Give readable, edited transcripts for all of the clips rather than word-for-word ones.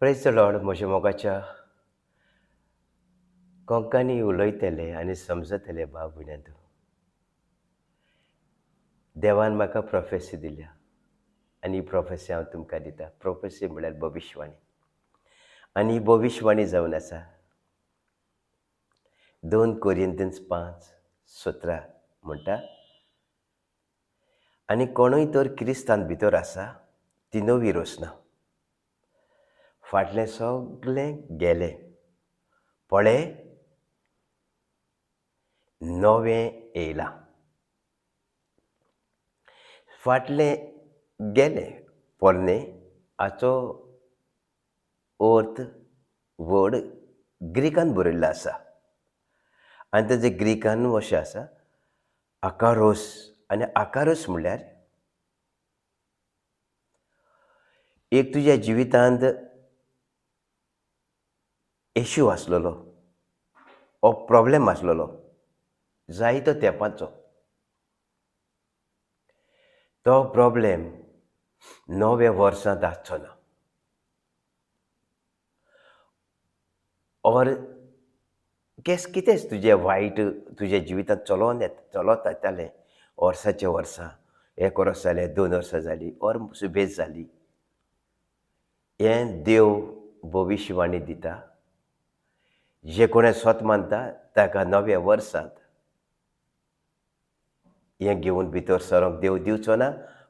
Praise the Lord. म्हज्या मोगाच्या कोंकणी उलयतले आनी समजतले भाव भयणांचो. देवान म्हाका प्रोफेसी दिल्या आनी ही प्रोफेसी हांव तुमकां दिता. प्रोफेसी म्हळ्यार भविश्यवाणी. आनी ही भविश्यवाणी जावन आसा 2 कोरिंथीन्स 5:17 म्हणटा, आनी कोणूय तर क्रिस्तान भितर आसा ती नवी रोसना. फाटलें सगळें गेलें, पळय नवें येयलां. फाटलें गेलें पोरणे हाचो अर्थ वर्ड ग्रीकान बरयल्लो आसा आनी तेजे ग्रीकान अशें आसा आकारोस. आनी आकारोस म्हणल्यार एक तुज्या जिवितांत इश्यू आसलेलो हो प्रॉब्लेम आसलेलो जायतो तेंपाचो. तो प्रॉब्लेम नव्या वर्सांत आसचो ना. और कितेंच तुजें वायट तुज्या जिवितांत चलत येतालें वर्साचे वर्सां. 1 वर्स जालें, 2 वर्सां जालीं, और सुबेज जाली. हें देव भविश्यवाणी दिता. जे कोणें स्वत मानता ताका नव्या वर्सांत हें घेवन भितर सरोंक देव दिवचो ना,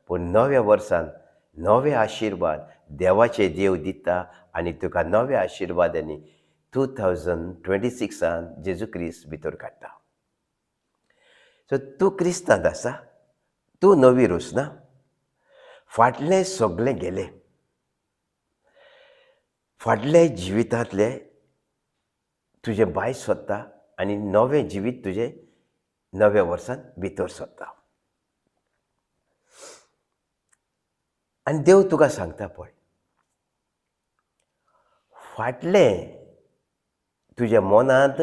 पूण नव्या वर्सांत नवे आशिर्वाद देवाचे देव दिता आनी तुका नव्या आशिर्वादांनी 2026 जेजू क्रिस्त भितर काडटा. सो तूं क्रिस्तांत आसा, तूं नवी रोसना. फाटलें सगळें गेलें. फाटले जिवितांतले तुजें भायर सोदता आनी नवें जिवीत तुजें नव्या वर्सांत भितर सोदता. आनी देव तुका सांगता पळय, फाटलें तुज्या मनांत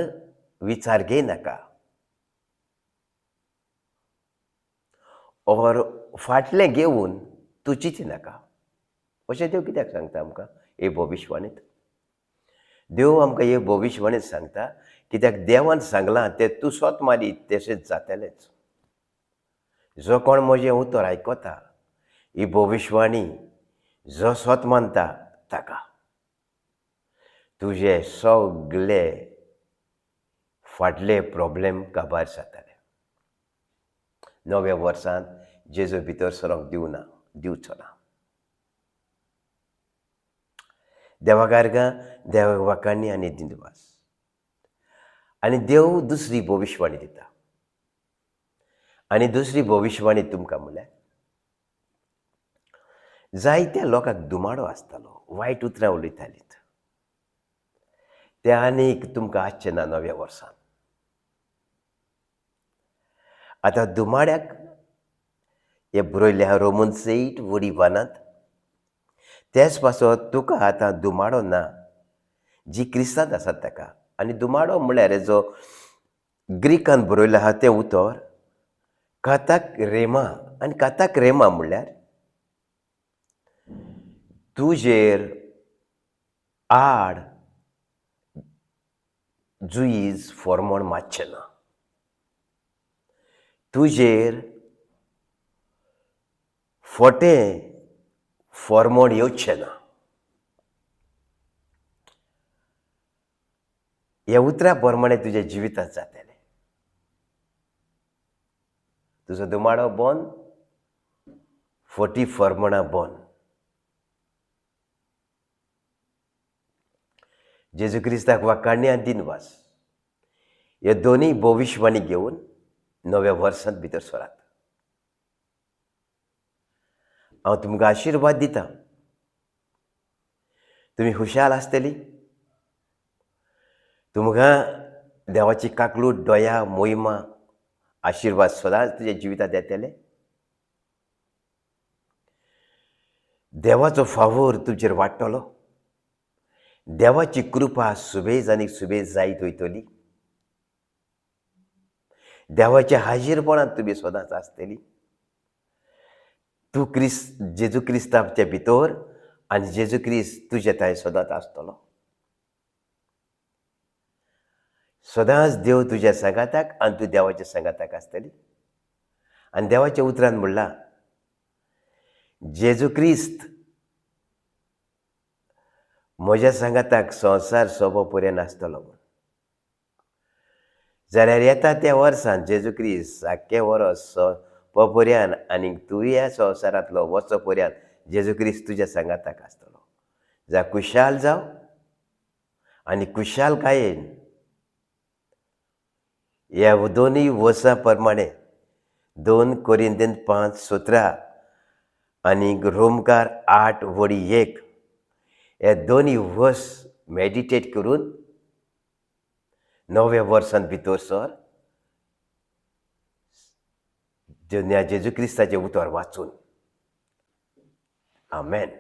विचार घेयनाका, और फाटलें घेवन तूं चिंतिनाका. अशें देव कित्याक सांगता आमकां हे भविश्यवाणींत? देव आमकां हे भविश्यवाणींत सांगता कित्याक देवान सांगलां तें तूं स्वत मारी तशेंच जातलेंच. जो कोण म्हजें उतर आयकता, ही भविश्यवाणी जो स्वत मानता ताका तुजे सगळे फाटले प्रॉब्लेम काबार जाताले. नव्या वर्सांत जेजू भितर सरोंक दिवचो ना. देवा कारगां, देवा वाकाणी आनी दिनवास. आनी देव दुसरी भविश्यवाणी दिता. आनी दुसरी भविश्यवाणी तुमकां म्हळ्यार जायत्या लोकांक दुमाडो आसतालो, वायट उतरां उलयतालीं. ते आनीक तुमकां आसचें ना नव्या वर्सांत. आतां दुमाड्याक हे बरयलें आहा रोमन्स 8:1. तेच पासत तुका आतां दुमाडो ना जी क्रिस्तांत आसात ताका. आनी दुमाडो म्हळ्यार जो ग्रीकान बरयलो आहा तें उतर काताक रेमा. आनी काताक रेमा म्हळ्यार तुजेर आड जुईज फॉर्मोन मातचें ना. तुजेर फोटें फॉर्मोन येवचें ना. हे उतरा प्रमाणे तुज्या जिवितांत जातलें. तुजो दुमाडो बंद, फोटी फॉर्मोनां बंद. जेजू क्रिस्ताक वाकाणी आनी दिनवास हे दोनूय भविश्यवाणी घेवन नव्या वर्सांत भितर सरात. हांव तुमकां आशिर्वाद दिता. तुमी हुशाल आसतलीं. तुमकां देवाची काकलूट, दया, मोहिमा, आशिर्वाद सदांच तुज्या जिवितांत येतले. देवाचो फावोर तुजेर वाडटलो. देवाची कृपा सुबेज आनी सुबेज जायत वयतली. देवाच्या हाजीरपणांत तुमी सदांच आसतलीं. तूं जेजू क्रिस्ताच्या भितर आनी जेजू क्रिस्त तुजे थंय सदांच आसतलो. सदांच देव तुज्या संगाताक आनी तूं देवाच्या संगाताक आसतली. आनी देवाच्या उतरान म्हणलां, जेजू क्रिस्त म्हज्या सांगाताक संवसार सोंपो पर्यंत आसतलो. जाल्यार येता त्या वर्सान जेजू क्रिस्त आख्खे वर्स सोंपो पर्यंत आनी तूं ह्या संवसारांतलो वचो पर्यंत जेजू क्रिस्त तुज्या सांगाताक आसतलो. जा खुशाल जावं आनी खुशालकायेन ह्या दोनूय वर्सां प्रमाणे 2 कोरिंथीन 5:17 आनी रोमकार 8:1 हे दोनूय वर्स मॅडिटेट करून नव्या वर्सान भितर सर जेजू क्रिस्ताचें उतर वाचून. आमेन.